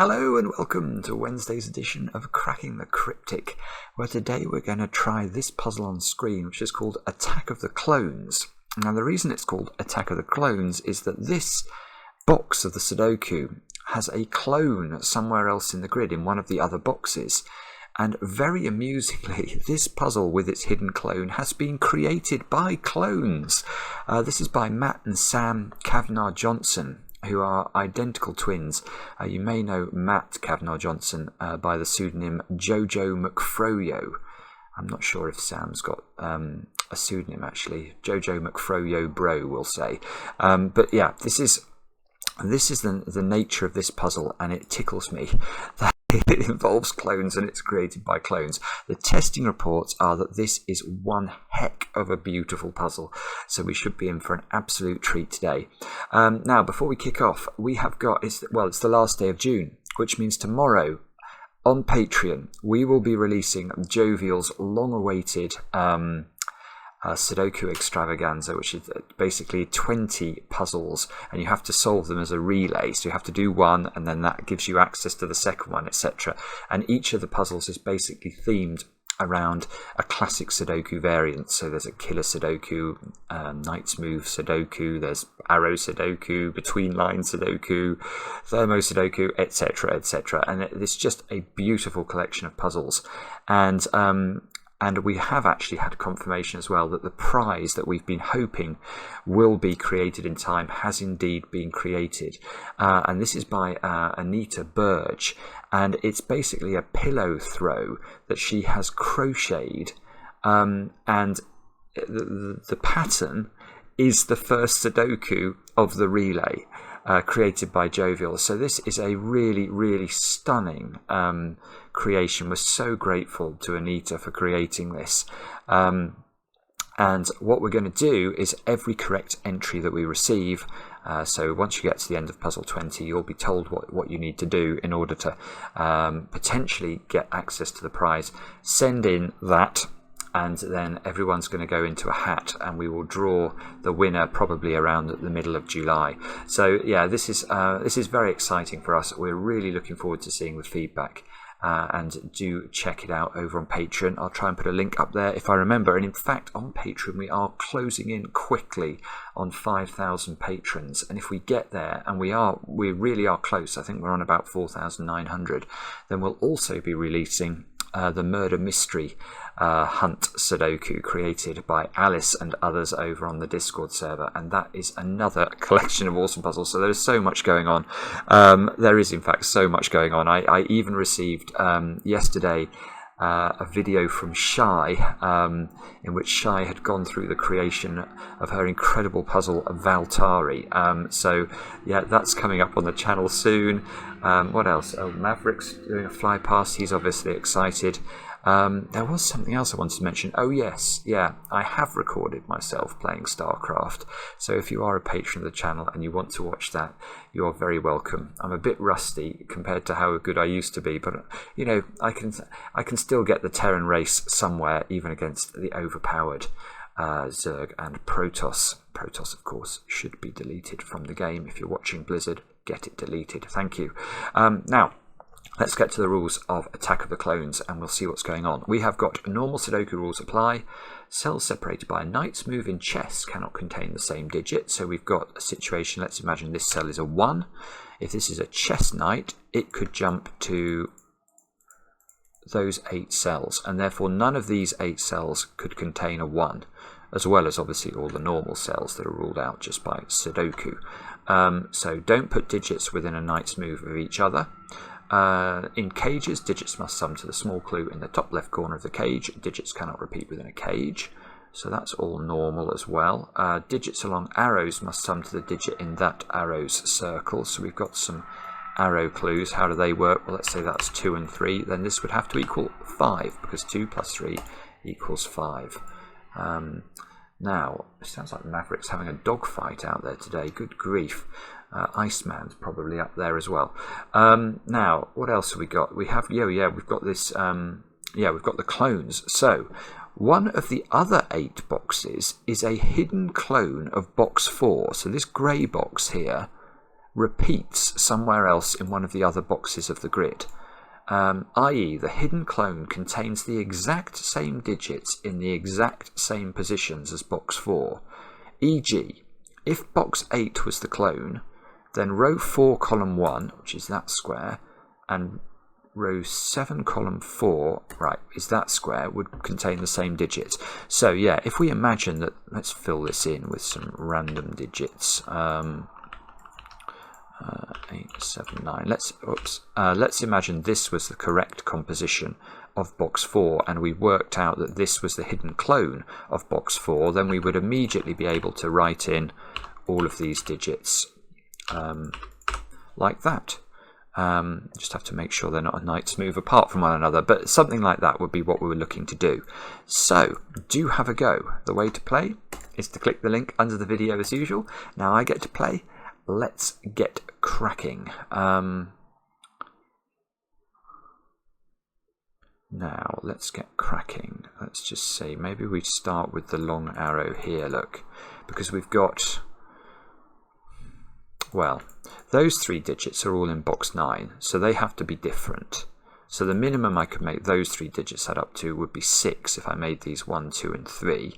Hello and welcome to Wednesday's edition of Cracking the Cryptic, where today we're going to try this puzzle on screen, which is called Attack of the Clones. Now the reason it's called Attack of the Clones is that this box of the Sudoku has a clone somewhere else in the grid in one of the other boxes. And very amusingly, this puzzle with its hidden clone has been created by clones. This is by Matt and Sam Kavanagh-Johnson, who are identical twins. You may know Matt Kavanagh-Johnson by the pseudonym Jojo McFroyo. I'm not sure if Sam's got a pseudonym actually. Jojo McFroyo Bro, we'll say. But yeah, this is the nature of this puzzle, and it tickles me that it involves clones and it's created by clones. The testing reports are that this is one heck of a beautiful puzzle, so we should be in for an absolute treat today. Now, before we kick off, we have got, it's the last day of June, which means tomorrow on Patreon we will be releasing Jovial's long-awaited Sudoku Extravaganza, which is basically 20 puzzles, and you have to solve them as a relay. So you have to do one, and then that gives you access to the second one, etc. And each of the puzzles is basically themed around a classic Sudoku variant. So there's a killer Sudoku, Knight's Move Sudoku, there's arrow Sudoku, between line Sudoku, thermo Sudoku, etc., etc. And it's just a beautiful collection of puzzles. And we have actually had confirmation as well that the prize that we've been hoping will be created in time has indeed been created. And this is by Anita Berge. And it's basically a pillow throw that she has crocheted. And the pattern is the first Sudoku of the relay. Created by Jovial. So this is a really, really stunning creation. We're so grateful to Anita for creating this. And what we're going to do is every correct entry that we receive, so once you get to the end of puzzle 20, you'll be told what you need to do in order to potentially get access to the prize. Send in that, and then everyone's going to go into a hat, and we will draw the winner probably around the middle of July. So yeah, this is very exciting for us. We're really looking forward to seeing the feedback, and do check it out over on Patreon. I'll try and put a link up there if I remember. And in fact, on Patreon we are closing in quickly on 5,000 patrons, and if we get there, and we really are close, I think we're on about 4,900, then we'll also be releasing the murder mystery hunt Sudoku created by Alice and others over on the Discord server, and that is another collection of awesome puzzles. So there is so much going on. There is in fact so much going on. I even received yesterday a video from Shy, in which Shy had gone through the creation of her incredible puzzle Valtari. So yeah, that's coming up on the channel soon. What else? Oh, Maverick's doing a fly past. He's obviously excited. There was something else I wanted to mention. Oh yes, yeah, I have recorded myself playing StarCraft. So if you are a patron of the channel and you want to watch that, you are very welcome. I'm a bit rusty compared to how good I used to be, but you know, I can still get the Terran race somewhere, even against the overpowered Zerg and Protoss. Protoss, of course, should be deleted from the game. If you're watching Blizzard, get it deleted. Thank you. Now, let's get to the rules of Attack of the Clones, and we'll see what's going on. We have got normal Sudoku rules apply. Cells separated by a knight's move in chess cannot contain the same digit. So we've got a situation, let's imagine this cell is a 1. If this is a chess knight, it could jump to those 8 cells, and therefore none of these 8 cells could contain a 1, as well as obviously all the normal cells that are ruled out just by Sudoku. So don't put digits within a knight's move of each other. In cages, digits must sum to the small clue in the top left corner of the cage. Digits cannot repeat within a cage, so that's all normal as well. Digits along arrows must sum to the digit in that arrow's circle. So we've got some arrow clues. How do they work? Well, let's say that's 2 and 3. Then this would have to equal 5, because 2 plus 3 equals 5. Now, it sounds like Maverick's having a dogfight out there today. Good grief. Iceman's probably up there as well. Now, what else have we got? We have, we've got this, we've got the clones. So, one of the other 8 boxes is a hidden clone of box 4. So this grey box here repeats somewhere else in one of the other boxes of the grid. I.e. the hidden clone contains the exact same digits in the exact same positions as box 4. E.g., if box 8 was the clone, then row 4 column 1, which is that square, and row 7 column 4, right, is that square, would contain the same digits. So yeah, if we imagine that, let's fill this in with some random digits. 8, 7, 9. Let's imagine this was the correct composition of box 4, and we worked out that this was the hidden clone of box 4. Then we would immediately be able to write in all of these digits like that. Just have to make sure they're not a knight's move apart from one another, but something like that would be what we were looking to do. So do have a go. The way to play is to click the link under the video as usual. Now I get to play. Let's get cracking. Now let's get cracking. Let's just see, maybe we start with the long arrow here, look, because we've got, well, those 3 digits are all in box 9, so they have to be different. So the minimum I could make those 3 digits add up to would be 6 if I made these 1, 2 and 3.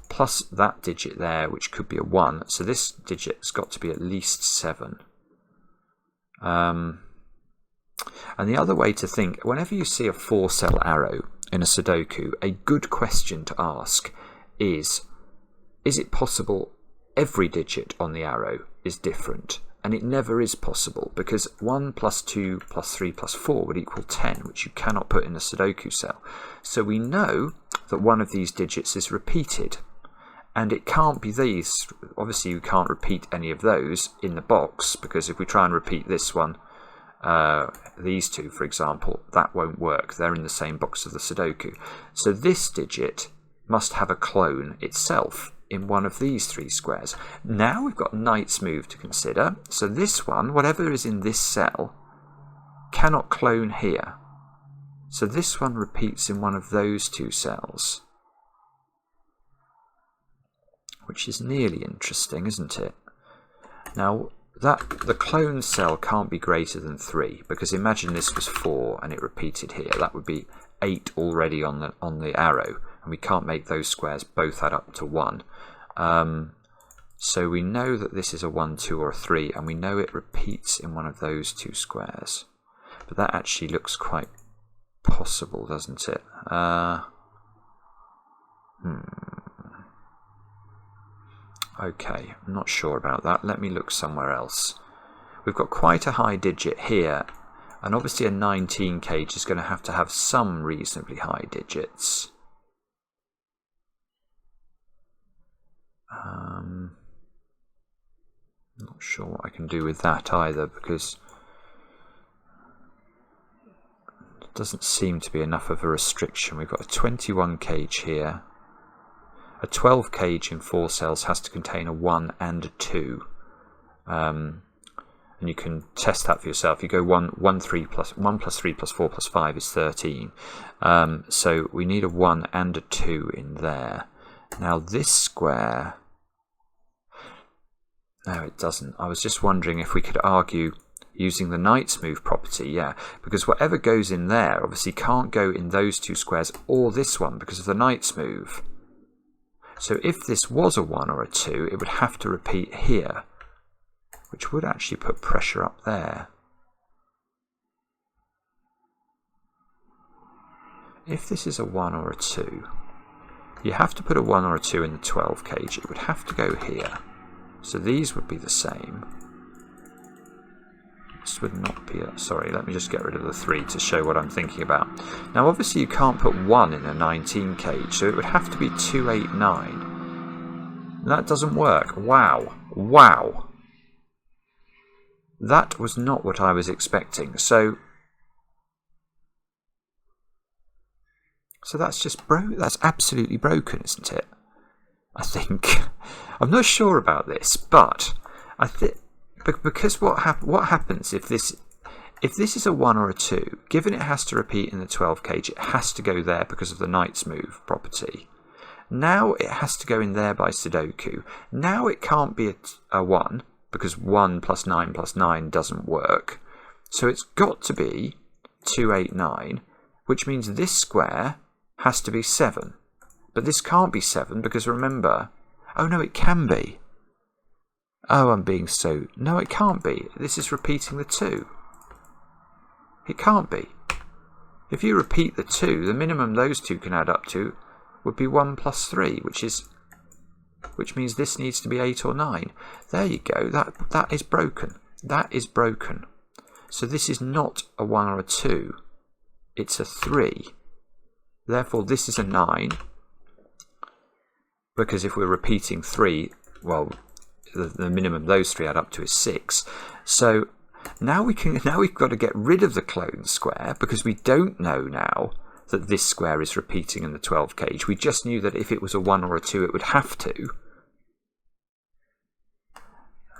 Plus that digit there, which could be a 1. So this digit's got to be at least 7. And the other way to think, whenever you see a 4-cell arrow in a Sudoku, a good question to ask is it possible every digit on the arrow is different? And it never is possible, because 1 plus 2 plus 3 plus 4 would equal 10, which you cannot put in a Sudoku cell. So we know that one of these digits is repeated. And it can't be these. Obviously, you can't repeat any of those in the box, because if we try and repeat this one, these 2, for example, that won't work. They're in the same box of the Sudoku. So this digit must have a clone itself in one of these 3 squares. Now we've got knight's move to consider. So this one, whatever is in this cell, cannot clone here. So this one repeats in one of those 2 cells, which is nearly interesting, isn't it? Now, the clone cell can't be greater than 3, because imagine this was 4 and it repeated here. That would be 8 already on the arrow, and we can't make those squares both add up to 1. So we know that this is a 1, 2 or a 3, and we know it repeats in one of those 2 squares. But that actually looks quite possible, doesn't it? Okay, I'm not sure about that. Let me look somewhere else. We've got quite a high digit here, and obviously a 19 cage is going to have some reasonably high digits. Not sure what I can do with that either, because it doesn't seem to be enough of a restriction. We've got a 21 cage here. A 12 cage in 4 cells has to contain a 1 and a 2. And you can test that for yourself. You go 1 plus 3 plus 4 plus 5 is 13. So we need a 1 and a 2 in there. Now this square, no, it doesn't. I was just wondering if we could argue using the knight's move property, yeah, because whatever goes in there obviously can't go in those 2 squares or this one because of the knight's move. So if this was a 1 or a 2, it would have to repeat here, which would actually put pressure up there. If this is a 1 or a 2, you have to put a 1 or a 2 in the 12 cage. It would have to go here. So these would be the same. This would not be a... Sorry, let me just get rid of the 3 to show what I'm thinking about. Now, obviously, you can't put 1 in a 19 cage, so it would have to be 2, 8, 9. That doesn't work. Wow. Wow. That was not what I was expecting. So that's just that's absolutely broken, isn't it? I think. I'm not sure about this, but I think because what happens if this is a 1 or a 2, given it has to repeat in the 12 cage, it has to go there because of the knight's move property. Now it has to go in there by Sudoku. Now it can't be a 1 because 1 plus 9 plus 9 doesn't work. So it's got to be 2, 8, 9, which means this square has to be 7. But this can't be 7 because remember, oh no, it can be. Oh, I'm being so... No, it can't be. This is repeating the 2. It can't be. If you repeat the 2, the minimum those two can add up to would be 1 plus 3, which means this needs to be 8 or 9. There you go. That is broken. That is broken. So this is not a 1 or a 2. It's a 3. Therefore, this is a 9. Because if we're repeating 3, well, the minimum those three add up to is 6. So now we've got to get rid of the clone square because we don't know now that this square is repeating in the 12 cage. We just knew that if it was a 1 or a 2, it would have to.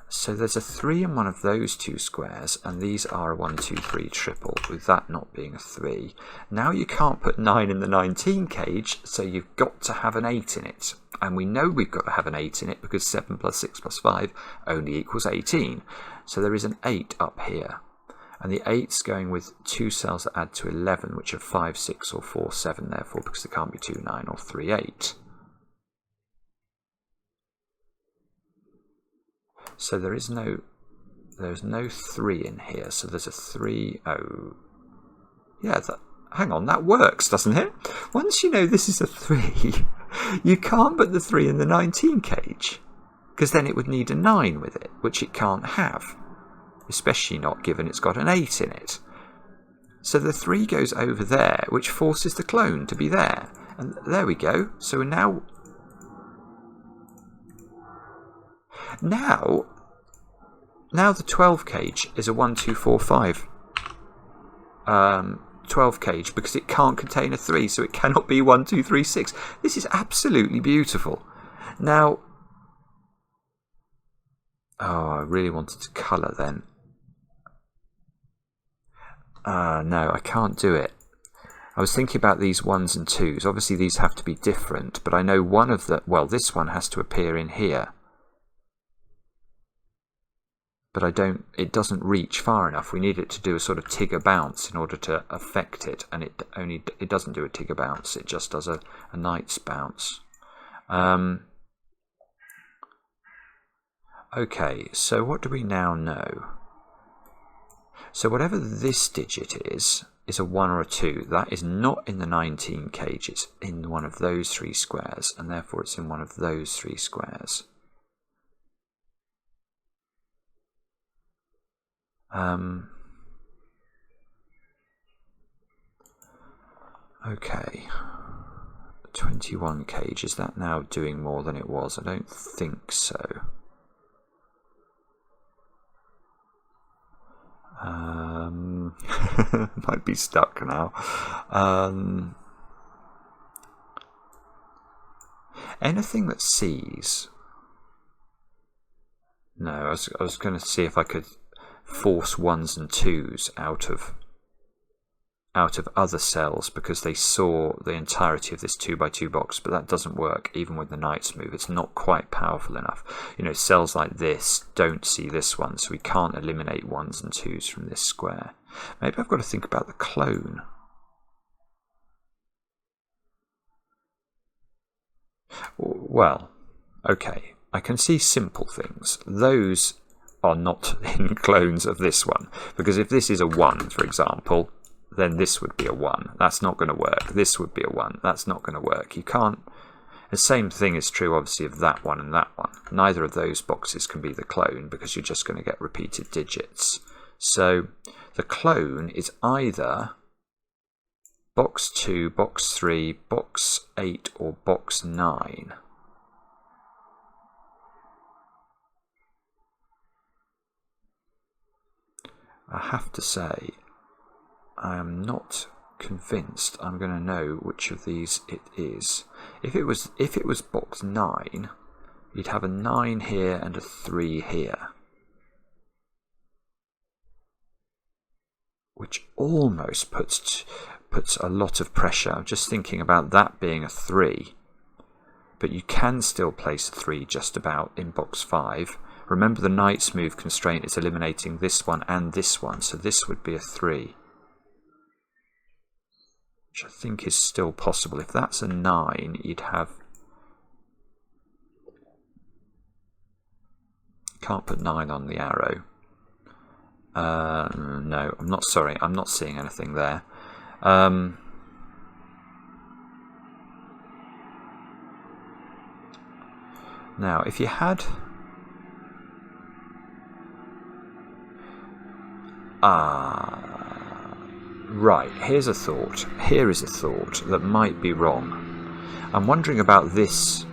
So there's a 3 in one of those two squares, and these are a 1, 2, 3 triple, with that not being a 3. Now you can't put 9 in the 19 cage, so you've got to have an 8 in it. And we know we've got to have an 8 in it because 7 plus 6 plus 5 only equals 18. So there is an 8 up here. And the 8's going with two cells that add to 11, which are 5, 6 or 4, 7, therefore, because there can't be 2, 9 or 3, 8. So there's no 3 in here, so there's a 3, oh, yeah, hang on, that works, doesn't it? Once you know this is a 3, you can't put the 3 in the 19 cage, because then it would need a 9 with it, which it can't have, especially not given it's got an 8 in it. So the 3 goes over there, which forces the clone to be there, and there we go. So now the 12 cage is a 1, 2, 4, 5 12 cage because it can't contain a 3, so it cannot be 1, 2, 3, 6. This is absolutely beautiful. Now, oh, I really wanted to colour then. No, I can't do it. I was thinking about these 1s and 2s. Obviously these have to be different, but I know one of the, well, this one has to appear in here. But it doesn't reach far enough. We need it to do a sort of Tigger bounce in order to affect it, and it doesn't do a Tigger bounce, it just does a Knight's bounce. Okay, so what do we now know? So whatever this digit is a 1 or a 2. That is not in the 19 cage, it's in one of those 3 squares, and therefore it's in one of those 3 squares. Okay, 21 cage, is that now doing more than it was? I don't think so. Might be stuck now. Anything that sees. No, I was going to see if I could force 1s and 2s out of other cells because they saw the entirety of this 2x2 box, but that doesn't work even with the Knight's move. It's not quite powerful enough. You know, cells like this don't see this one, so we can't eliminate 1s and 2s from this square. Maybe I've got to think about the clone. Well, okay, I can see simple things. Those are not in clones of this one, because if this is a 1, for example, then this would be a 1. That's not going to work. This would be a 1. That's not going to work. You can't. The same thing is true, obviously, of that one and that one. Neither of those boxes can be the clone because you're just going to get repeated digits. So the clone is either box 2, box 3, box 8, or box 9. I have to say, I am not convinced I'm going to know which of these it is. If it was box 9, you'd have a 9 here and a 3 here, which almost puts a lot of pressure. I'm just thinking about that being a 3, but you can still place a 3 just about in box 5, Remember, the knight's move constraint is eliminating this one and this one, so this would be a 3. Which I think is still possible. If that's a 9, you'd have... Can't put 9 on the arrow. No, I'm not sorry. I'm not seeing anything there. Now, if you had... Right, here's a thought. Here is a thought that might be wrong. I'm wondering about this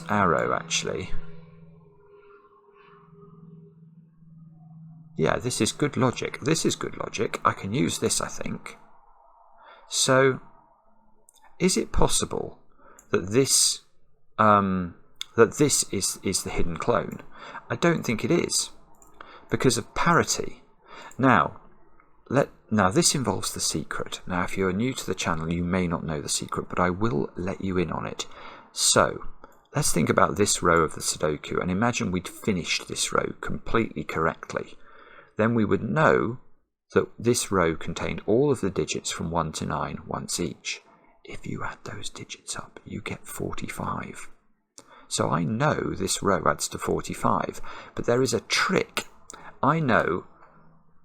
arrow, actually. Yeah, this is good logic. This is good logic. I can use this, I think. So, is it possible that this is the hidden clone? I don't think it is, because of parity. Now this involves the secret. Now, if you're new to the channel, you may not know the secret, but I will let you in on it. So, let's think about this row of the Sudoku, and imagine we'd finished this row completely correctly. Then we would know that this row contained all of the digits from 1 to 9 once each. If you add those digits up, you get 45. So I know this row adds to 45, but there is a trick. I know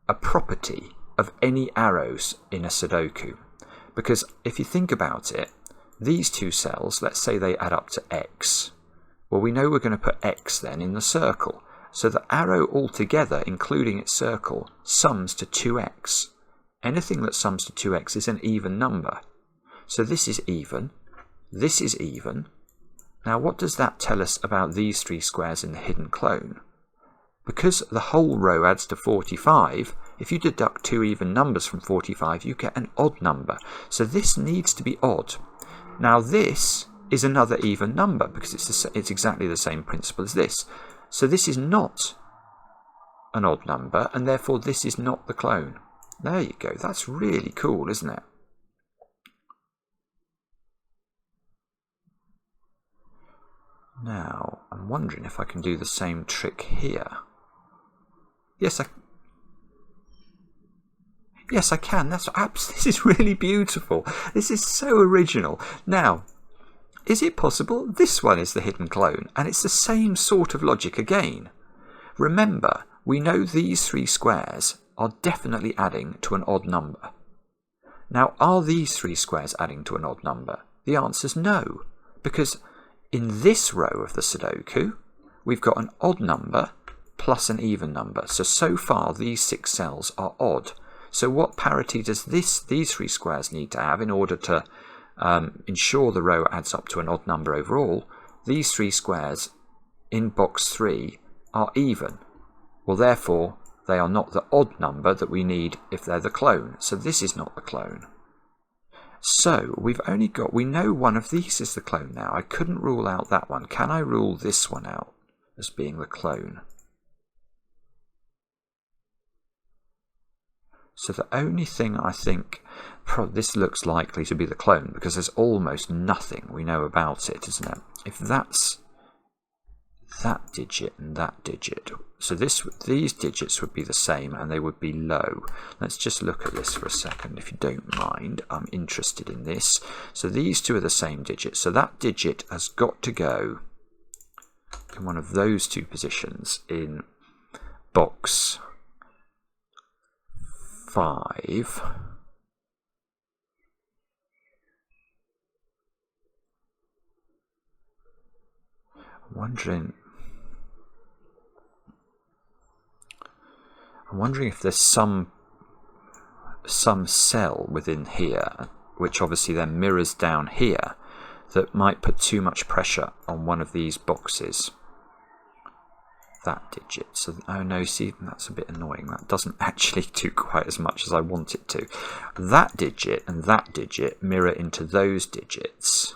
a property of any arrows in a Sudoku, because if you think about it, these two cells, let's say they add up to x. Well, we know we're going to put x then in the circle. So the arrow altogether, including its circle, sums to 2x. Anything that sums to 2x is an even number. So this is even. This is even. Now, what does that tell us about these 3 squares in the hidden clone? Because the whole row adds to 45, if you deduct 2 even numbers from 45, you get an odd number. So this needs to be odd. Now, this is another even number, because it's exactly the same principle as this. So this is not an odd number, and therefore this is not the clone. There you go. That's really cool, isn't it? Now, I'm wondering if I can do the same trick here. Yes, I can. This is really beautiful. This is so original. Now, is it possible this one is the hidden clone? And it's the same sort of logic again. Remember, we know these 3 squares are definitely adding to an odd number. Now, are these 3 squares adding to an odd number? The answer is no, because in this row of the Sudoku, we've got an odd number plus an even number. So far, these 6 cells are odd. So what parity does these 3 squares need to have in order to ensure the row adds up to an odd number overall? These 3 squares in box 3 are even. Well, therefore, they are not the odd number that we need if they're the clone. So this is not the clone. So we know one of these is the clone now. I couldn't rule out that one. Can I rule this one out as being the clone? So the only thing I think, this looks likely to be the clone, because there's almost nothing we know about it, isn't it? If that's that digit and that digit, so these digits would be the same and they would be low. Let's just look at this for a second, if you don't mind. I'm interested in this. So these 2 are the same digit, so that digit has got to go in one of those 2 positions in box 5. I'm wondering if there's some cell within here, which obviously then mirrors down here, that might put too much pressure on one of these boxes. That digit. So, oh no, see, that's a bit annoying. That doesn't actually do quite as much as I want it to. That digit and that digit mirror into those digits.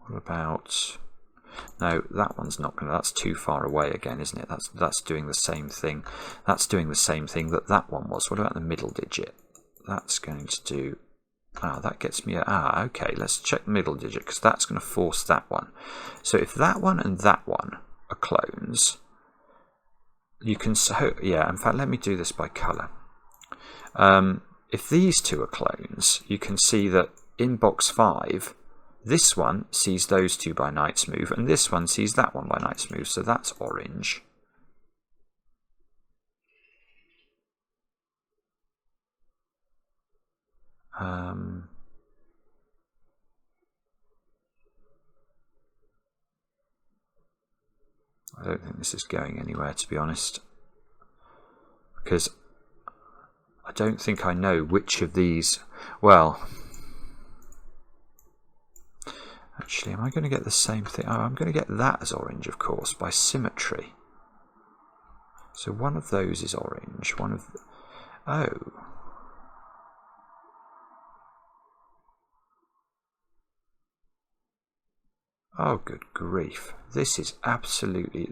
What about... No, that one's not going to... That's too far away again, isn't it? That's doing the same thing. That's doing the same thing that one was. What about the middle digit? That's going to do that gets me okay, let's check the middle digit, because that's going to force that one. So if that one and that one are clones, you can, yeah, in fact, let me do this by colour. If these two are clones, you can see that in box 5, this one sees those two by knight's move, and this one sees that one by knight's move, so that's orange. I don't think this is going anywhere, to be honest, because I don't think I know which of these. Well, actually, am I going to get the same thing? Oh, I'm going to get that as orange, of course, by symmetry. So one of those is orange, one of oh. Oh, good grief. This is absolutely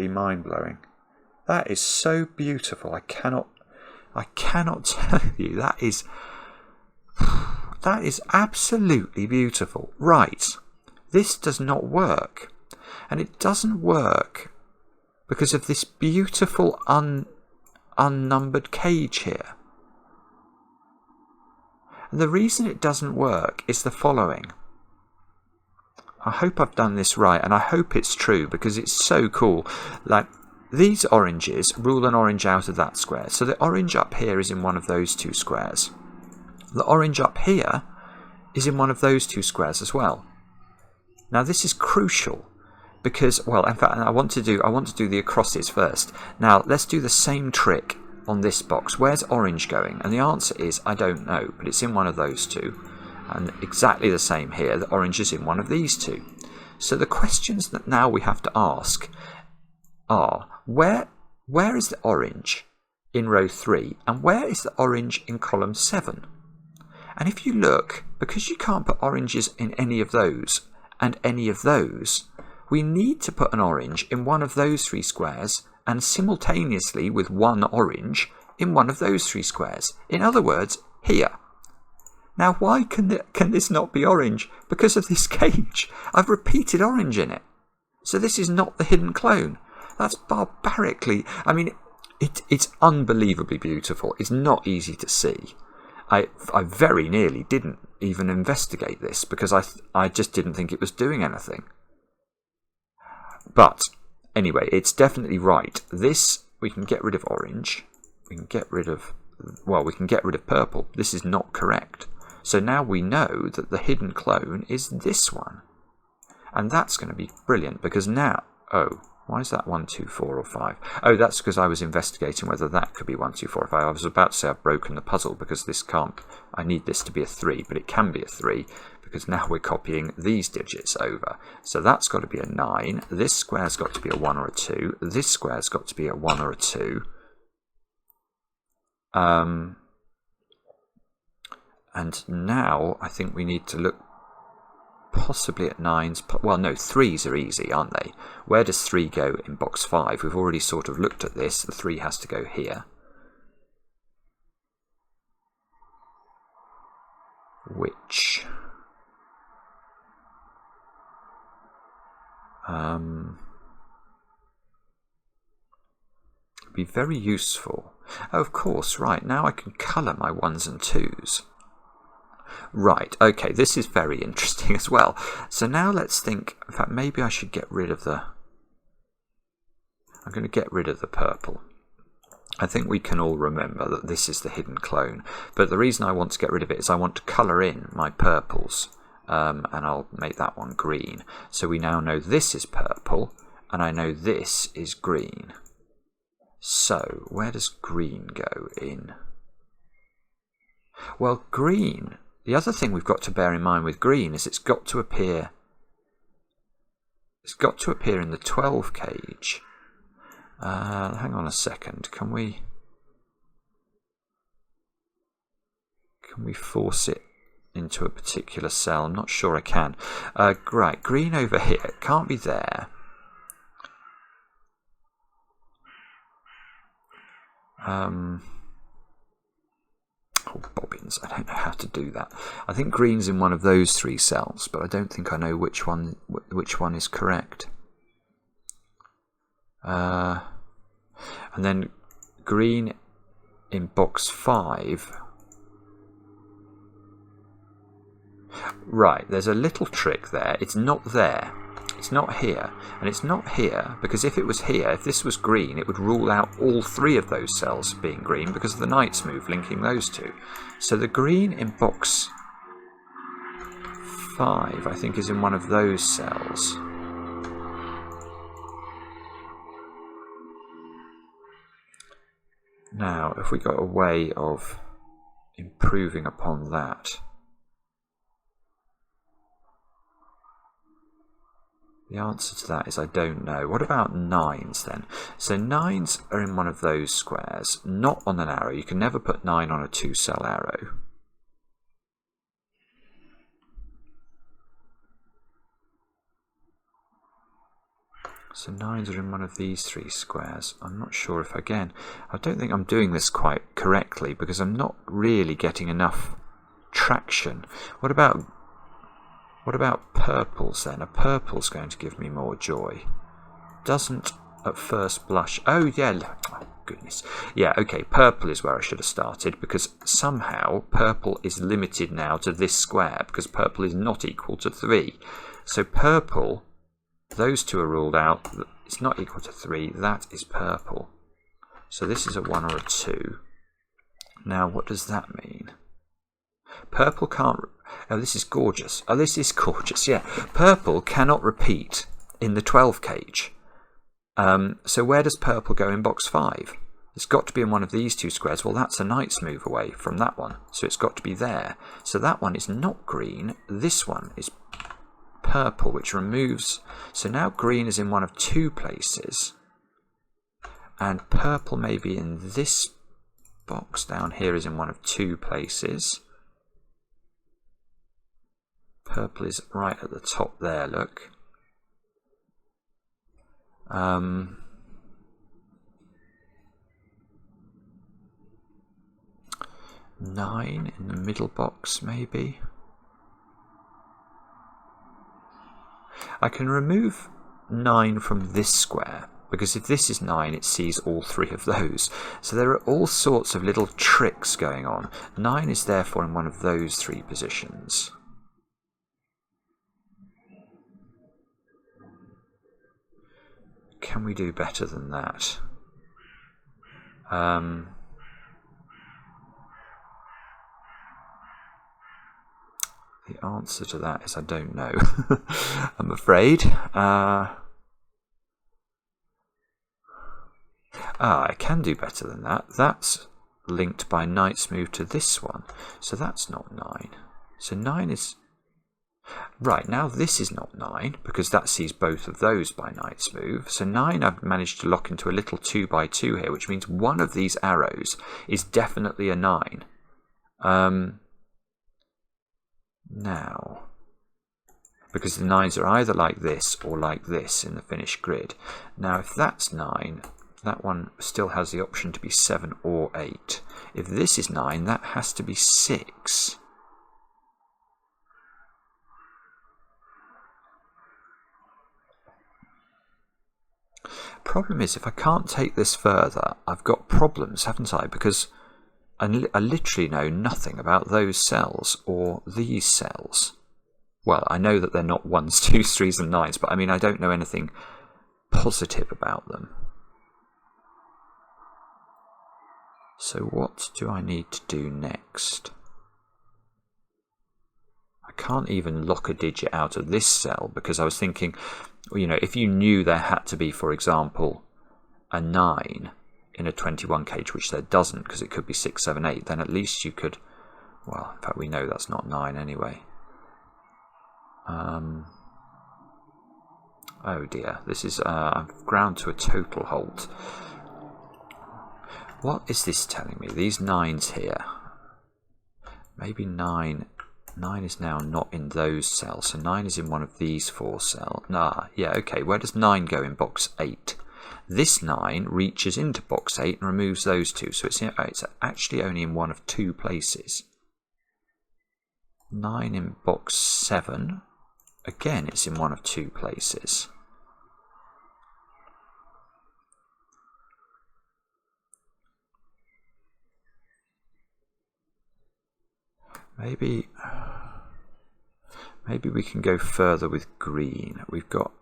mind-blowing. That is so beautiful. I cannot tell you. That is absolutely beautiful. Right. This does not work. And it doesn't work because of this beautiful unnumbered cage here. And the reason it doesn't work is the following. I hope I've done this right, and I hope it's true, because it's so cool. Like, these oranges rule an orange out of that square. So the orange up here is in one of those two squares. The orange up here is in one of those two squares as well. Now this is crucial because, well, in fact, I want to do the acrosses first. Now let's do the same trick on this box. Where's orange going? And the answer is I don't know, but it's in one of those two. And exactly the same here, the orange is in one of these two. So the questions that now we have to ask are, where is the orange in row 3 and where is the orange in column 7? And if you look, because you can't put oranges in any of those and any of those, we need to put an orange in one of those 3 squares and simultaneously with one orange in one of those 3 squares. In other words, here. Now, why can this not be orange? Because of this cage. I've repeated orange in it. So this is not the hidden clone. That's barbarically... I mean, it's unbelievably beautiful. It's not easy to see. I very nearly didn't even investigate this because I just didn't think it was doing anything. But, anyway, it's definitely right. This, we can get rid of orange. We can get rid of... Well, we can get rid of purple. This is not correct. So now we know that the hidden clone is this one. And that's going to be brilliant because now... Oh, why is that 1, 2, 4 or 5? Oh, that's because I was investigating whether that could be 1, 2, 4 or 5. I was about to say I've broken the puzzle because this can't... I need this to be a 3, but it can be a 3 because now we're copying these digits over. So that's got to be a 9. This square's got to be a 1 or a 2. This square's got to be a 1 or a 2. And now I think we need to look possibly at 9s. Well, no, 3s are easy, aren't they? Where does 3 go in box 5? We've already sort of looked at this. The 3 has to go here. Which... would be very useful. Oh, of course, right. Now I can colour my 1s and 2s. Right, okay, this is very interesting as well. So now let's think, in fact, maybe I should get rid of the... I'm going to get rid of the purple. I think we can all remember that this is the hidden clone. But the reason I want to get rid of it is I want to colour in my purples. And I'll make that one green. So we now know this is purple, and I know this is green. So, where does green go in? Well, green... The other thing we've got to bear in mind with green is it's got to appear in the 12 cage. Hang on a second. Can we force it into a particular cell? I'm not sure I can. Right, green over here. It can't be there. Oh, bobbins. greens. I don't know how to do that. I think green's in one of those 3 cells, but I don't think I know which one is correct. And then green in box 5. Right, there's a little trick there. It's not there. It's not here, and it's not here because if it was here, if this was green, it would rule out all 3 of those cells being green because of the knight's move linking those 2. So the green in box 5, I think, is in one of those cells. Now, if we got a way of improving upon that. The answer to that is I don't know. What about 9s then? So 9s are in one of those squares, not on an arrow. You can never put 9 on a 2-cell arrow. So 9s are in one of these 3 squares. I'm not sure if, again, I don't think I'm doing this quite correctly because I'm not really getting enough traction. What about purples then? A purple's going to give me more joy. Doesn't at first blush. Oh yeah, oh, goodness. Yeah, okay, purple is where I should have started because somehow purple is limited now to this square because purple is not equal to 3. So purple, those 2 are ruled out. It's not equal to 3. That is purple. So this is a 1 or a 2. Now what does that mean? Purple can't... Oh, this is gorgeous. Oh, this is gorgeous, yeah. Purple cannot repeat in the 12 cage. So where does purple go in box 5? It's got to be in one of these 2 squares. Well, that's a knight's move away from that one. So it's got to be there. So that one is not green. This one is purple, which removes... So now green is in one of 2 places. And purple may be in this box down here is in one of 2 places. Purple is right at the top there, look. 9 in the middle box, maybe. I can remove 9 from this square, because if this is 9, it sees all 3 of those. So there are all sorts of little tricks going on. 9 is therefore in one of those 3 positions. Can we do better than that? The answer to that is I don't know. I'm afraid. I can do better than that. That's linked by knight's move to this one. So that's not 9. So 9 is... Right, now this is not 9, because that sees both of those by knight's move. So 9 I've managed to lock into a little 2x2 here, which means one of these arrows is definitely a 9. Now, because the 9s are either like this or like this in the finished grid. Now if that's 9, that one still has the option to be 7 or 8. If this is 9, that has to be 6. Problem is, if I can't take this further, I've got problems, haven't I? Because I literally know nothing about those cells or these cells. Well, I know that they're not 1s, 2s, 3s and 9s, but I mean, I don't know anything positive about them. So what do I need to do next? I can't even lock a digit out of this cell because I was thinking, you know, if you knew there had to be, for example, a 9 in a 21 cage, which there doesn't because it could be 6, 7, 8, then at least you could, well, in fact we know that's not 9 anyway. Oh dear, this is, I've ground to a total halt. What is this telling me? These 9s here. Maybe 9 is now not in those cells, so 9 is in one of these 4 cells. Yeah, okay, where does 9 go in box 8? This 9 reaches into box 8 and removes those 2, so it's actually only in one of 2 places. 9 in box 7. Again, it's in one of two places. Maybe we can go further with green. We've got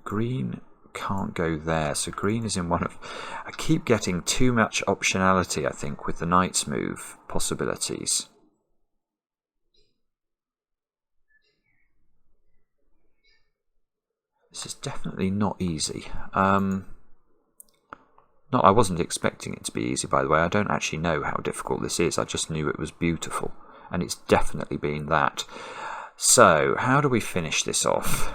green can't go there, so green is in one of... I keep getting too much optionality, I think, with the knight's move possibilities. This is definitely not easy. I wasn't expecting it to be easy, by the way. I don't actually know how difficult this is. I just knew it was beautiful, and it's definitely been that. So, how do we finish this off?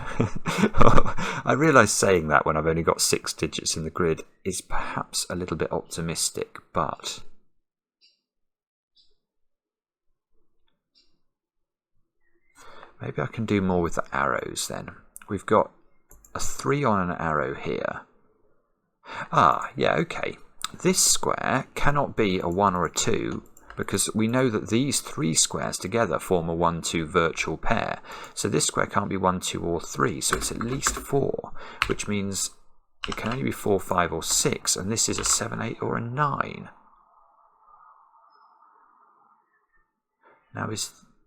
I realise saying that when I've only got 6 digits in the grid is perhaps a little bit optimistic, but... maybe I can do more with the arrows then. We've got a 3 on an arrow here. Ah, yeah, okay. This square cannot be a 1 or a 2, because we know that these 3 squares together form a 1-2 virtual pair. So this square can't be 1, 2 or 3, so it's at least 4, which means it can only be 4, 5 or 6, and this is a 7, 8 or a 9. Now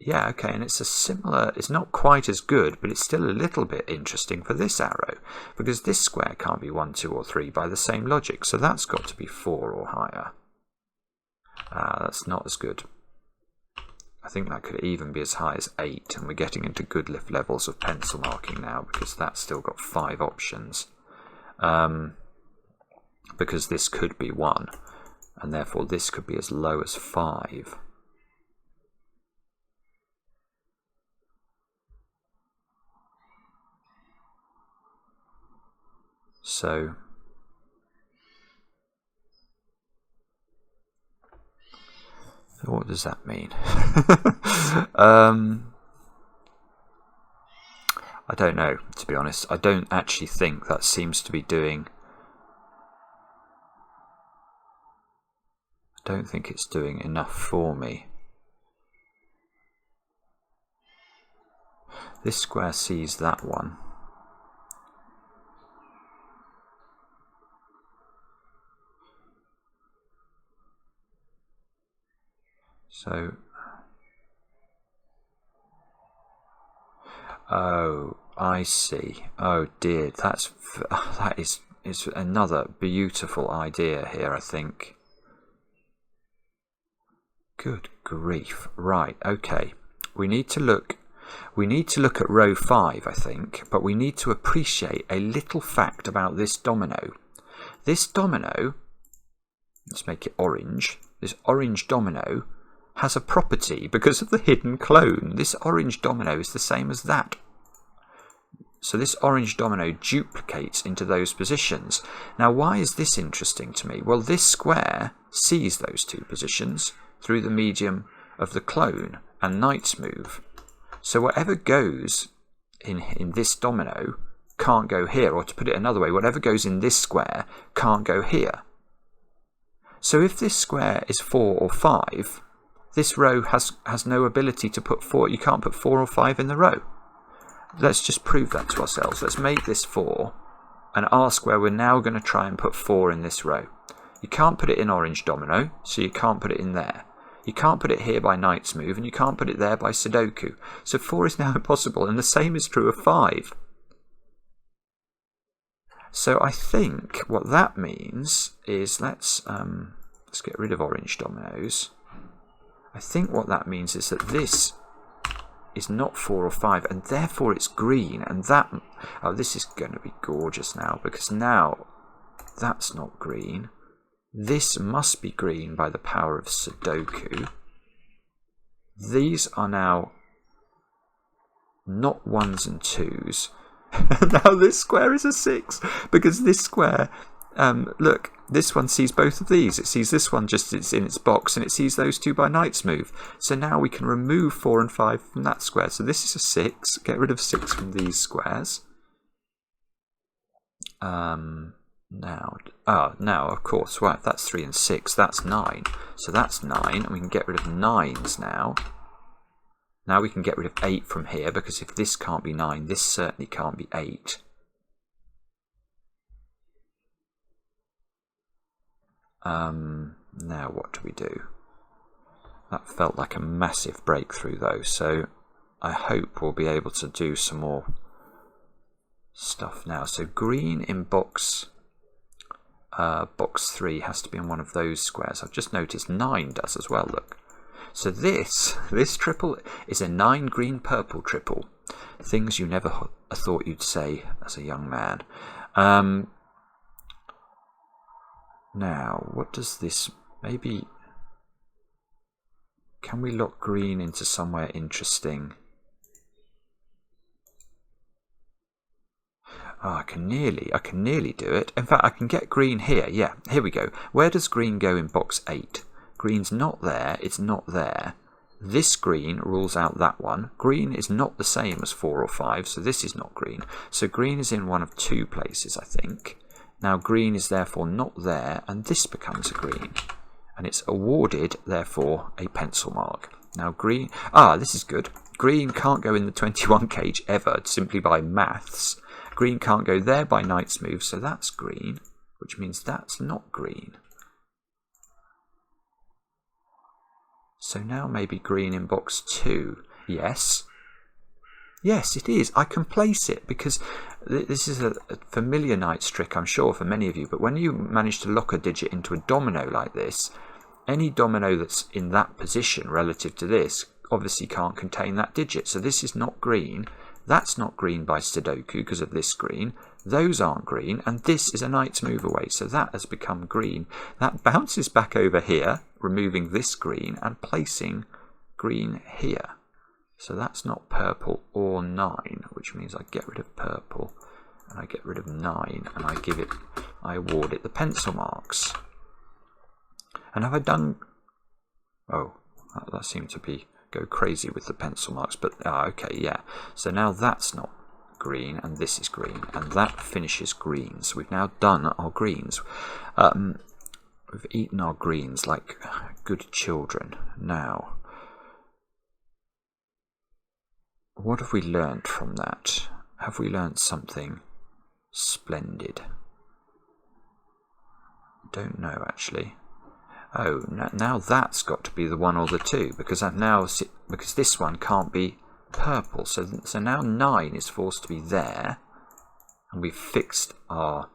yeah, okay, and it's a similar, it's not quite as good, but it's still a little bit interesting for this arrow, because this square can't be 1, 2 or 3 by the same logic, so that's got to be 4 or higher. That's not as good. I think that could even be as high as 8, and we're getting into good levels of pencil marking now, because that's still got 5 options. Because this could be 1, and therefore this could be as low as 5. So what does that mean? I don't know, to be honest. I don't actually think that seems to be doing... I don't think it's doing enough for me. This square sees that one. So, oh, I see. Oh dear, that is another beautiful idea here, I think. Good grief. Right, okay. We need to look at row 5, I think, but we need to appreciate a little fact about this domino. This domino, let's make it orange. This orange domino has a property because of the hidden clone. This orange domino is the same as that. So this orange domino duplicates into those positions. Now, why is this interesting to me? Well, this square sees those 2 positions through the medium of the clone and knight's move. So whatever goes in this domino can't go here, or to put it another way, whatever goes in this square can't go here. So if this square is 4 or 5, this row has no ability to put 4. You can't put 4 or 5 in the row. Let's just prove that to ourselves. Let's make this 4, and R square, we're now going to try and put 4 in this row. You can't put it in orange domino, so you can't put it in there. You can't put it here by knight's move, and you can't put it there by Sudoku. So 4 is now impossible, and the same is true of 5. So I think what that means is, let's get rid of orange dominoes. I think what that means is that this is not 4 or 5, and therefore it's green, and that... oh, this is going to be gorgeous now, because now that's not green. This must be green by the power of Sudoku. These are now not 1s and 2s. Now this square is a 6, because this square... look, this one sees both of these. It sees this one just it's in its box, and it sees those 2 by knight's move. So now we can remove 4 and 5 from that square. So this is a 6. Get rid of 6 from these squares. Now of course, right, that's 3 and 6. That's 9. So that's 9, and we can get rid of 9s now. Now we can get rid of 8 from here, because if this can't be 9, this certainly can't be 8. Now what do we do? That felt like a massive breakthrough though, so I hope we'll be able to do some more stuff now. So green in box 3 has to be in one of those squares. I've just noticed 9 does as well, look. So this triple is a 9 green purple triple. Things you never thought you'd say as a young man. Now, what does this... Maybe... Can we lock green into somewhere interesting? Oh, I can nearly do it. In fact, I can get green here. Yeah, here we go. Where does green go in box 8? Green's not there. It's not there. This green rules out that one. Green is not the same as 4 or 5, so this is not green. So green is in one of 2 places, I think. Now green is therefore not there, and this becomes a green. And it's awarded, therefore, a pencil mark. Now green... Ah, this is good. Green can't go in the 21 cage ever, simply by maths. Green can't go there by knight's move, so that's green, which means that's not green. So now maybe green in box 2. Yes. Yes, it is. I can place it, because this is a familiar knight's trick, I'm sure, for many of you. But when you manage to lock a digit into a domino like this, any domino that's in that position relative to this obviously can't contain that digit. So this is not green. That's not green by Sudoku because of this green. Those aren't green, and this is a knight's move away, so that has become green. That bounces back over here, removing this green and placing green here. So that's not purple or 9, which means I get rid of purple and I get rid of 9, and I award it the pencil marks. And have I done... Oh, that seemed to go crazy with the pencil marks, but okay, yeah. So now that's not green, and this is green, and that finishes green. So we've now done our greens. We've eaten our greens like good children. Now, what have we learnt from that? Have we learnt something splendid? Don't know, actually. Oh, now that's got to be the 1 or the 2, because because this one can't be purple. So now 9 is forced to be there, and we've fixed our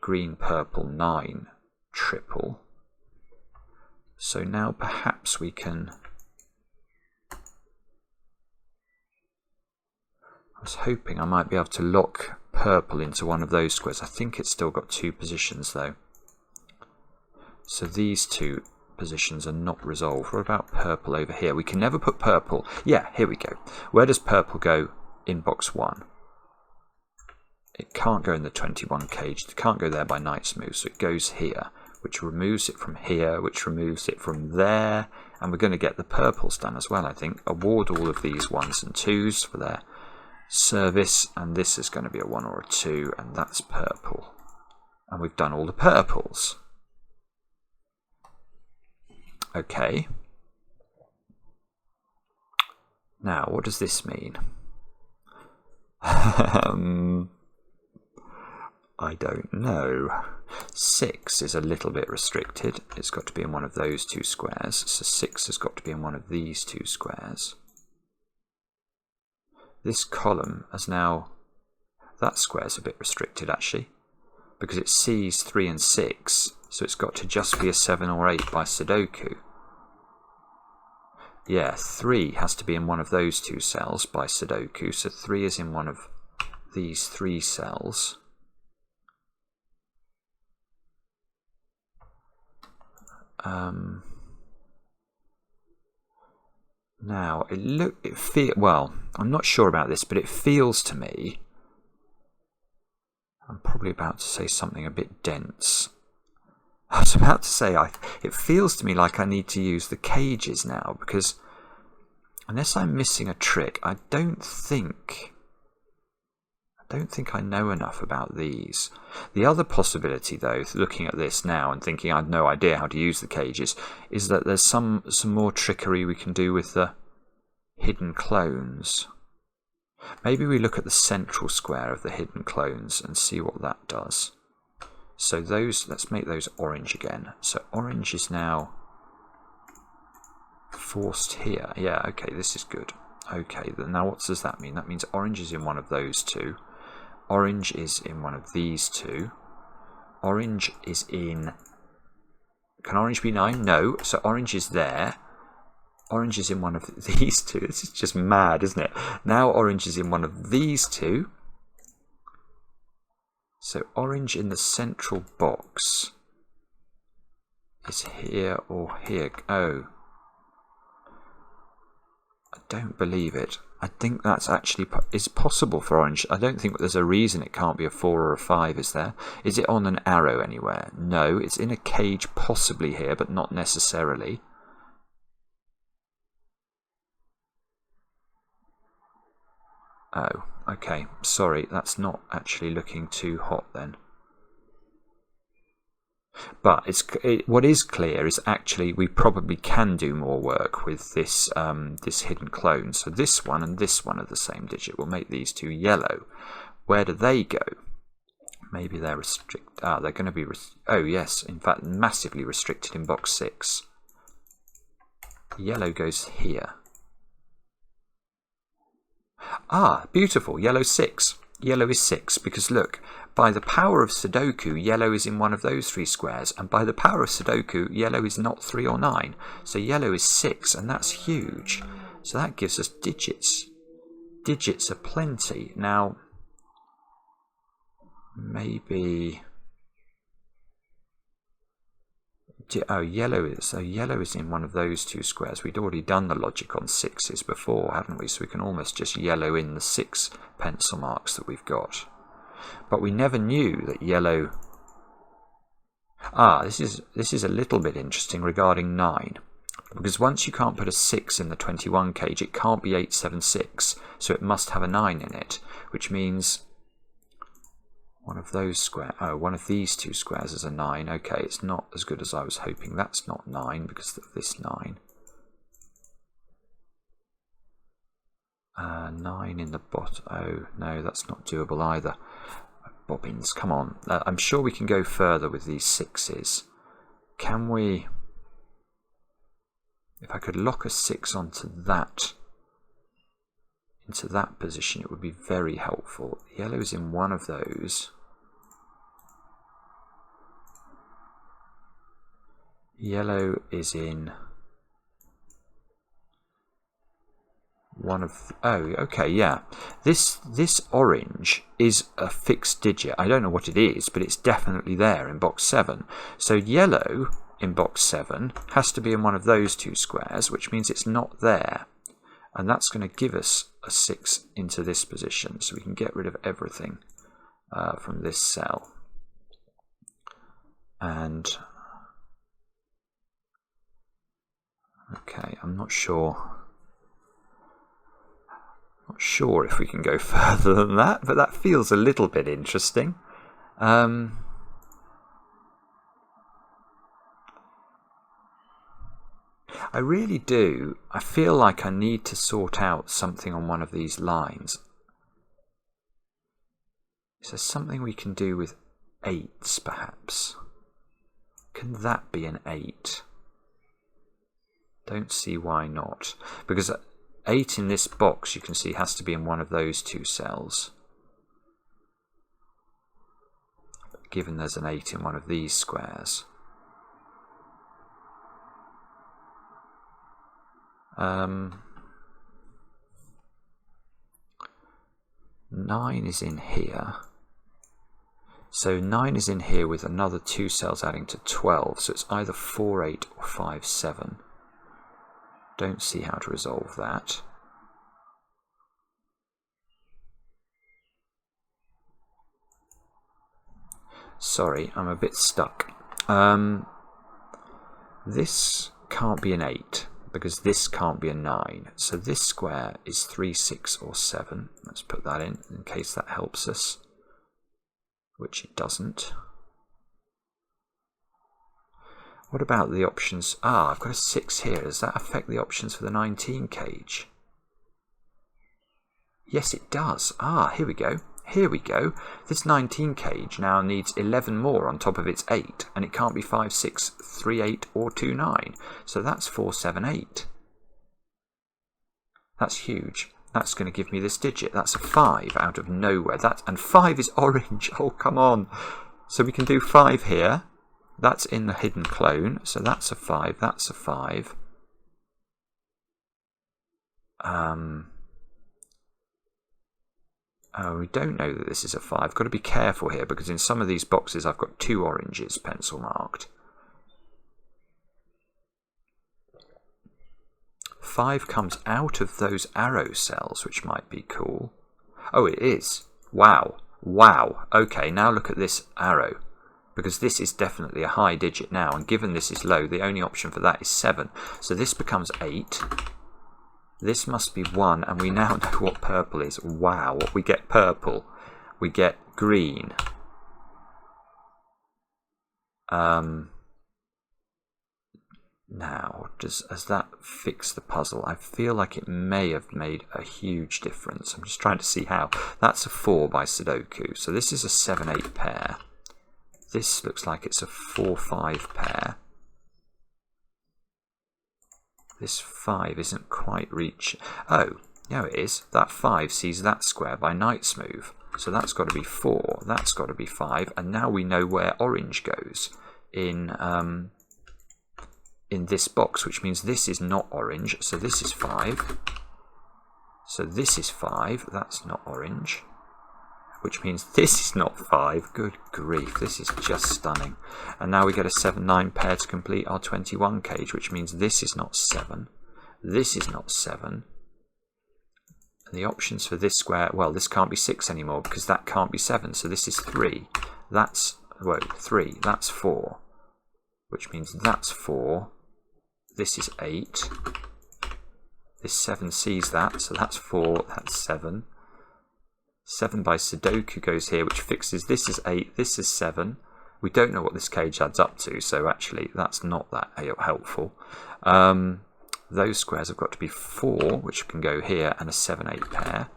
green purple 9 triple. So now perhaps we can... I was hoping I might be able to lock purple into one of those squares. I think it's still got 2 positions though. So these 2 positions are not resolved. What about purple over here? We can never put purple. Yeah, here we go. Where does purple go in box 1? It can't go in the 21 cage. It can't go there by knight's move, so it goes here, which removes it from here, which removes it from there, and we're going to get the purples done as well, I think. Award all of these 1s and 2s for their service, and this is going to be a 1 or a 2, and that's purple. And we've done all the purples. Okay. Now, what does this mean? I don't know. 6 is a little bit restricted. It's got to be in one of those 2 squares. So 6 has got to be in one of these 2 squares. This column has now... That square's a bit restricted, actually, because it sees 3 and 6, so it's got to just be a 7 or 8 by Sudoku. Yeah, 3 has to be in one of those 2 cells by Sudoku, so 3 is in one of these 3 cells. Now, well, I'm not sure about this, but it feels to me... I'm probably about to say something a bit dense. I was about to say, it feels to me like I need to use the cages now, because unless I'm missing a trick, I don't think I don't think I know enough about these. The other possibility, though, looking at this now and thinking I've no idea how to use the cages, is that there's some more trickery we can do with the hidden clones. Maybe we look at the central square of the hidden clones and see what that does. So those, let's make those orange again. So orange is now forced here. Yeah, okay, this is good. Okay, then now what does that mean? That means orange is in one of those two. Orange is in one of these two. Orange is in... Can orange be 9? No. So orange is there. Orange is in one of these two. This is just mad, isn't it? Now orange is in one of these two. So orange in the central box is here or here. Oh. I don't believe it. I think that's actually is possible for orange. I don't think there's a reason it can't be a 4 or a 5, is there? Is it on an arrow anywhere? No, it's in a cage possibly here, but not necessarily. Oh, okay. Sorry, that's not actually looking too hot then. But what is clear is actually we probably can do more work with this this hidden clone. So this one and this one are the same digit. We'll make these two yellow. Where do they go? Maybe they're restricted. Ah, they're going to be... Oh, yes. In fact, massively restricted in box 6. Yellow goes here. Ah, beautiful. Yellow 6. Yellow is 6 because look, by the power of Sudoku, yellow is in one of those 3 squares, and by the power of Sudoku, yellow is not 3 or 9. So yellow is 6, and that's huge. So that gives us digits. Digits are plenty. Now, maybe... Oh, yellow is in one of those 2 squares. We'd already done the logic on 6s before, haven't we? So we can almost just yellow in the 6 pencil marks that we've got. But we never knew that yellow... Ah, this is a little bit interesting regarding 9. Because once you can't put a 6 in the 21 cage, it can't be 876. So it must have a 9 in it, which means... One of those squares. Oh, one of these 2 squares is a 9. Okay, it's not as good as I was hoping. That's not 9 because of this 9. 9 in the bottom. Oh, no, that's not doable either. Bobbins, come on. I'm sure we can go further with these 6s. Can we... If I could lock a 6 onto that... into that position, it would be very helpful. Yellow is in one of those. Yellow is in one of... Oh, okay, yeah. This orange is a fixed digit. I don't know what it is, but it's definitely there in box 7. So yellow in box 7 has to be in one of those 2 squares, which means it's not there. And that's going to give us a 6 into this position, so we can get rid of everything from this cell. And okay, I'm not sure if we can go further than that, but that feels a little bit interesting. I really do. I feel like I need to sort out something on one of these lines. Is there something we can do with 8s, perhaps? Can that be an 8? Don't see why not. Because 8 in this box, you can see, has to be in one of those 2 cells. Given there's an 8 in one of these squares. 9 is in here. So 9 is in here with another 2 cells adding to 12. So it's either 4, 8 or 5, 7. Don't see how to resolve that. Sorry, I'm a bit stuck. This can't be an 8. because this can't be a 9. So this square is 3, 6 or 7. Let's put that in case that helps us, which it doesn't. What about the options? I've got a 6 here. Does that affect the options for the 19 cage? Yes, it does. Here we go. Here we go. This 19 cage now needs 11 more on top of its 8, and it can't be 5, 6, 3, 8 or 2, 9. So that's 4, 7, 8. That's huge. That's going to give me this digit. That's a 5 out of nowhere. And 5 is orange. Oh, come on. So we can do 5 here. That's in the hidden clone. So that's a 5. That's a 5. We don't know that this is a 5. I've got to be careful here because in some of these boxes I've got 2 oranges pencil marked. 5 comes out of those arrow cells, which might be cool. Oh, it is. Wow. Wow. Okay, now look at this arrow. Because this is definitely a high digit now, and given this is low, the only option for that is 7. So this becomes 8. This must be 1, and we now know what purple is. Wow, we get purple. We get green. Now, has that fixed the puzzle? I feel like it may have made a huge difference. I'm just trying to see how. That's a 4 by Sudoku. So this is a 7-8 pair. This looks like it's a 4-5 pair. This 5 isn't quite reaching. Oh, yeah, it is. That 5 sees that square by Knight's move. So that's got to be 4. That's got to be 5. And now we know where orange goes in this box, which means this is not orange. So this is 5. So this is 5. That's not orange. Which means this is not 5. Good grief, this is just stunning. And now we get a 7-9 pair to complete our 21 cage, which means this is not 7. This is not 7. And the options for this square, well, this can't be 6 anymore because that can't be 7. So this is 3. That's, 3. That's 4. Which means that's 4. This is 8. This 7 sees that, so that's 4. That's 7. 7 by Sudoku goes here, which fixes this is 8, this is 7. We don't know what this cage adds up to, so actually that's not that helpful. Those squares have got to be 4, which can go here, and a 7-8 pair.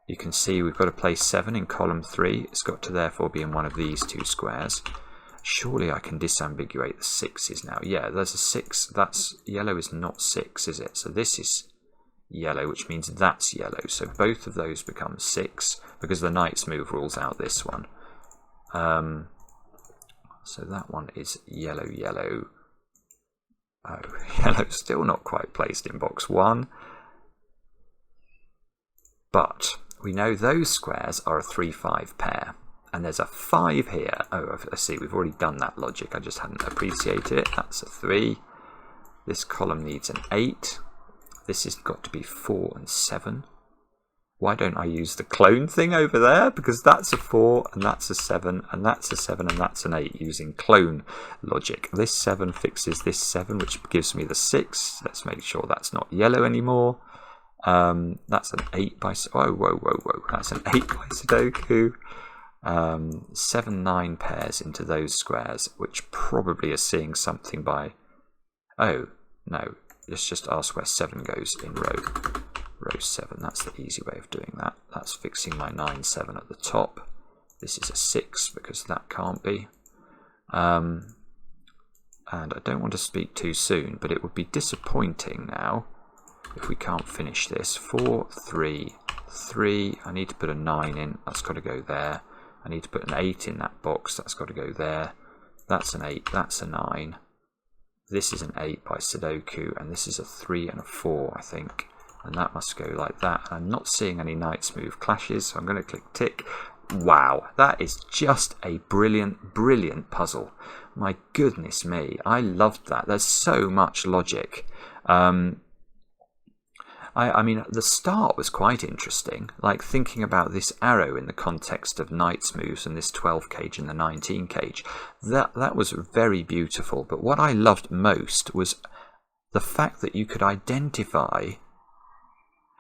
You can see we've got to place 7 in column 3. It's got to therefore be in one of these 2 squares. Surely I can disambiguate the 6s now. Yeah, there's a 6. That's yellow is not 6, is it? So this is yellow, which means that's yellow. So both of those become 6 because the Knight's move rules out this one. So that one is yellow, yellow. Oh, yellow still not quite placed in box 1. But we know those squares are a 3-5 pair. And there's a 5 here. Oh, I see, we've already done that logic. I just hadn't appreciated it. That's a 3. This column needs an 8. This has got to be 4 and 7. Why don't I use the clone thing over there? Because that's a 4, and that's a 7, and that's a 7, and that's an 8 using clone logic. This 7 fixes this 7, which gives me the 6. Let's make sure that's not yellow anymore. That's an 8 by... Oh, whoa, whoa, whoa. That's an 8 by Sudoku. 7-9 pairs into those squares, which probably are seeing something by... Oh, no. Let's just ask where 7 goes in row 7. That's the easy way of doing that. That's fixing my 9-7 at the top. This is a 6 because that can't be. And I don't want to speak too soon, but it would be disappointing now if we can't finish this. 4, 3, 3. I need to put a 9 in. That's got to go there. I need to put an 8 in that box. That's got to go there. That's an 8. That's a 9. This is an 8 by Sudoku, and this is a 3 and a 4, I think. And that must go like that. And I'm not seeing any Knight's move clashes, so I'm going to click tick. Wow, that is just a brilliant, brilliant puzzle. My goodness me, I loved that. There's so much logic. I mean, the start was quite interesting, like thinking about this arrow in the context of Knight's moves and this 12 cage and the 19 cage. That was very beautiful, but what I loved most was the fact that you could identify,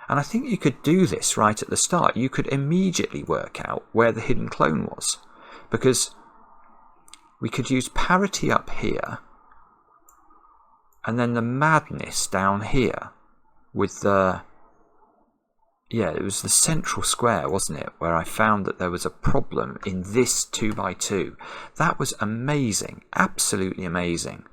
and I think you could do this right at the start, you could immediately work out where the hidden clone was, because we could use Parity up here, and then the Madness down here, with the, yeah, it was the central square, wasn't it, where I found that there was a problem in this 2x2. That was amazing, absolutely amazing.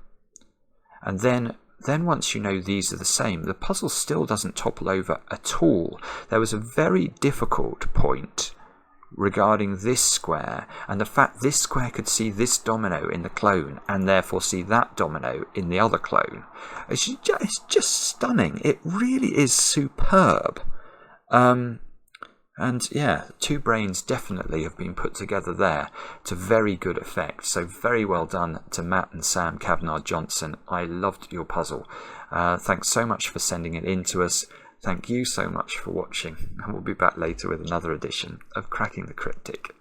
And then once you know these are the same, the puzzle still doesn't topple over at all. There was a very difficult point regarding this square, and the fact this square could see this domino in the clone and therefore see that domino in the other clone. It's just stunning. It really is superb. And yeah, two brains definitely have been put together there to very good effect. So very well done to Matt and Sam Kavanagh Johnson. I loved your puzzle. Thanks so much for sending it in to us. Thank you so much for watching, and we'll be back later with another edition of Cracking the Cryptic.